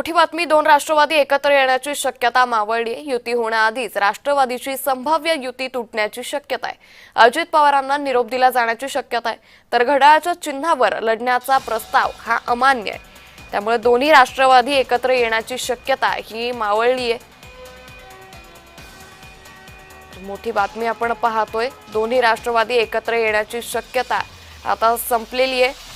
मोठी बातमी, दोन राष्ट्रवादी एकत्र येण्याची शक्यता मावळली आहे। युती होण्याआधीच राष्ट्रवादीची संभाव्य युती तुटण्याची शक्यता आहे। अजित पवारांना निरोप दिला जाण्याची शक्यता आहे, तर घड्याळाच्या चिन्हावर लढण्याचा प्रस्ताव हा अमान्य आहे। त्यामुळे दोन्ही राष्ट्रवादी एकत्र येण्याची शक्यता ही मावळली आहे। मोठी बातमी आपण पाहतोय, दोन्ही राष्ट्रवादी एकत्र येण्याची शक्यता आता संपलेली आहे।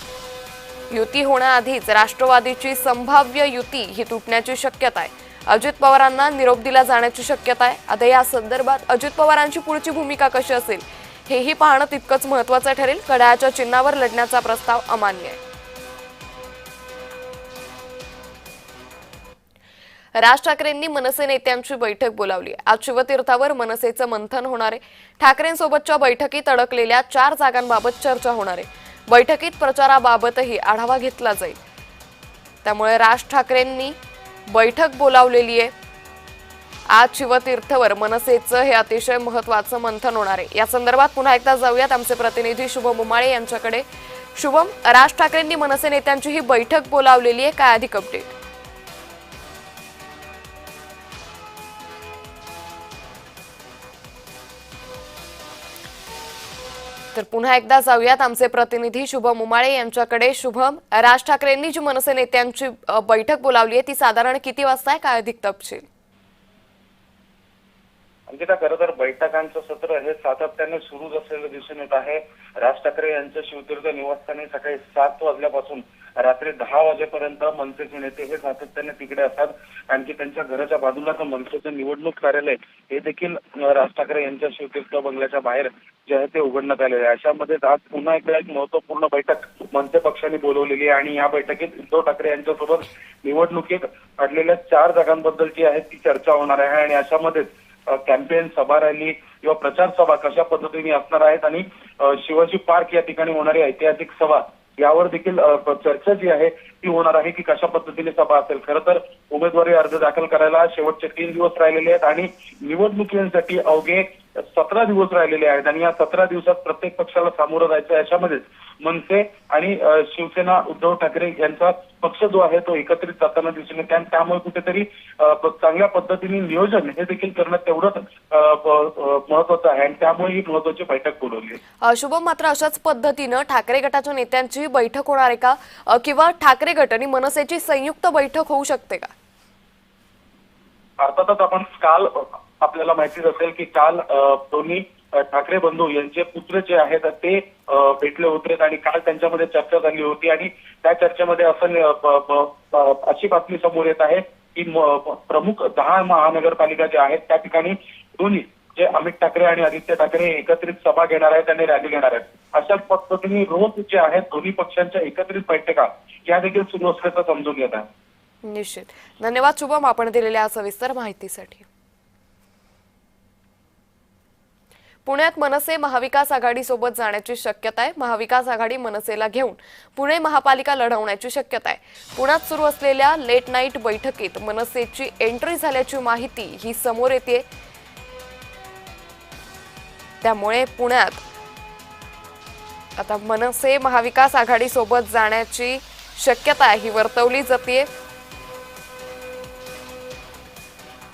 युती होण्याआधीच राष्ट्रवादीची संभाव्य युती ही तुटण्याची शक्यता आहे। अजित पवारांना निरोप दिला जाण्याची शक्यता आहे। आता या संदर्भात अजित पवारांची पुढची भूमिका कशी असेल हेही पाहणं तितकंच महत्त्वाचं ठरेल। घड्याळाच्या चिन्हावर लढण्याचा प्रस्ताव अमान्य आहे। राज ठाकरेंनी मनसे नेत्यांची बैठक बोलावली। आज शिवतीर्थावर मनसेचं मंथन होणार आहे। ठाकरेंसोबतच्या बैठकीत अडकलेल्या 4 जागांबाबत चर्चा होणार आहे। बैठकीत प्रचाराबाबतही आढावा घेतला जाईल। त्यामुळे राज ठाकरेंनी बैठक बोलावलेली आहे। आज शिवतीर्थावर मनसेचं हे अतिशय महत्त्वाचं मंथन होणार आहे। या संदर्भात पुन्हा एकदा जाऊयात आमचे प्रतिनिधी शुभम उमाळे यांच्याकडे। शुभम, राज ठाकरेंनी मनसे नेत्यांची ही बैठक बोलावलेली आहे, काय अधिक अपडेट? तर पुन्हा एकदा जाऊयात आमचे प्रतिनिधी शुभम उमाळे यांच्याकडे। शुभम, राज ठाकरेंनी जी मनसे नेत्यांची बैठक बोलावली आहे ती साधारण किती वाजता आहे, काय अधिक तपशील? अंकिता, खरं तर बैठकांचं सत्र हे सातत्याने सुरूच असलेलं दिसून येत आहे। राज ठाकरे यांच्या शिवतीर्थ निवासस्थानी सकाळी 7 वाजल्यापासून रात्री 10 वाजेपर्यंत मनसेचे नेते हे सातत्याने तिकडे असतात। आणखी त्यांच्या घराच्या बाजूलाच मनसेचं निवडणूक कार्यालय हे देखील राज ठाकरे यांच्या शिवतीर्थ बंगल्याच्या बाहेर जे आहे ते उघडण्यात आलेले आहे। अशामध्ये आज पुन्हा एकदा एक महत्वपूर्ण बैठक मनसे पक्षाने बोलवलेली आहे आणि या बैठकीत उद्धव ठाकरे यांच्यासोबत निवडणुकीत अडलेल्या 4 जागांबद्दलची आहे ती चर्चा होणार आहे। आणि अशामध्ये कॅम्पेन, सभा रॅली किंवा प्रचार सभा कशा पद्धतीने असणार आहेत आणि शिवाजी पार्क या ठिकाणी होणारी ऐतिहासिक सभा यावर देखील चर्चा जी आहे ती होणार आहे की कशा पद्धतीने सभा असेल। खरं तर उमेदवारी अर्ज दाखल करायला शेवटचे 3 दिवस राहिलेले आहेत आणि निवडणुकीसाठी अवघे 17 दिवस राहिलेले आहेत आणि या 17 दिवसात प्रत्येक पक्षाला सामोरं जायचं आहे। अशामध्येच मनसे आणि शिवसेना उद्धव ठाकरे यांचा पक्ष जो आहे तो एकत्रित जाताना दिसून येते आणि त्यामुळे कुठेतरी चांगल्या पद्धतीने नियोजन हे देखील करणं तेवढंच महत्वाचं आहे आणि त्यामुळे ही महत्वाची बैठक बोलवली आहे। शुभम, मात्र अशाच पद्धतीनं ठाकरे गटाच्या नेत्यांची बैठक होणार आहे का, किंवा ठाकरे गट आणि मनसेची संयुक्त बैठक होऊ शकते का? अर्थातच आपण काल आपल्याला माहितीच असेल की काल दोन्ही ठाकरे बंधू यांचे पुत्र जे आहेत ते भेटले होते आणि काल त्यांच्यामध्ये चर्चा झाली होती आणि त्या चर्चेमध्ये अशी बातमी समोर येत आहे की प्रमुख 10 महानगरपालिका ज्या आहेत त्या ठिकाणी दोन्ही जे अमित ठाकरे आणि आदित्य ठाकरे एकत्रित सभा घेणार आहेत आणि रॅली घेणार आहेत। अशा पद्धतीने रोज जे आहेत दोन्ही पक्षांच्या एकत्रित बैठका या देखील सुरू असल्याचं समजून येत आहे। निश्चित, धन्यवाद शुभम आपण दिलेल्या सविस्तर माहितीसाठी। पुण्यात मनसे महाविकास आघाडी सोबत जाण्याची शक्यता आहे। महाविकास आघाडी मनसेला घेऊन पुणे महापालिका लढवण्याची शक्यता आहे। पुण्यात सुरू असलेल्या लेट नाईट बैठकीत मनसेची एंट्री झाल्याची माहिती ही समोर येते। त्यामुळे पुण्यात आता मनसे महाविकास आघाडी सोबत जाण्याची शक्यता ही वर्तवली जाते।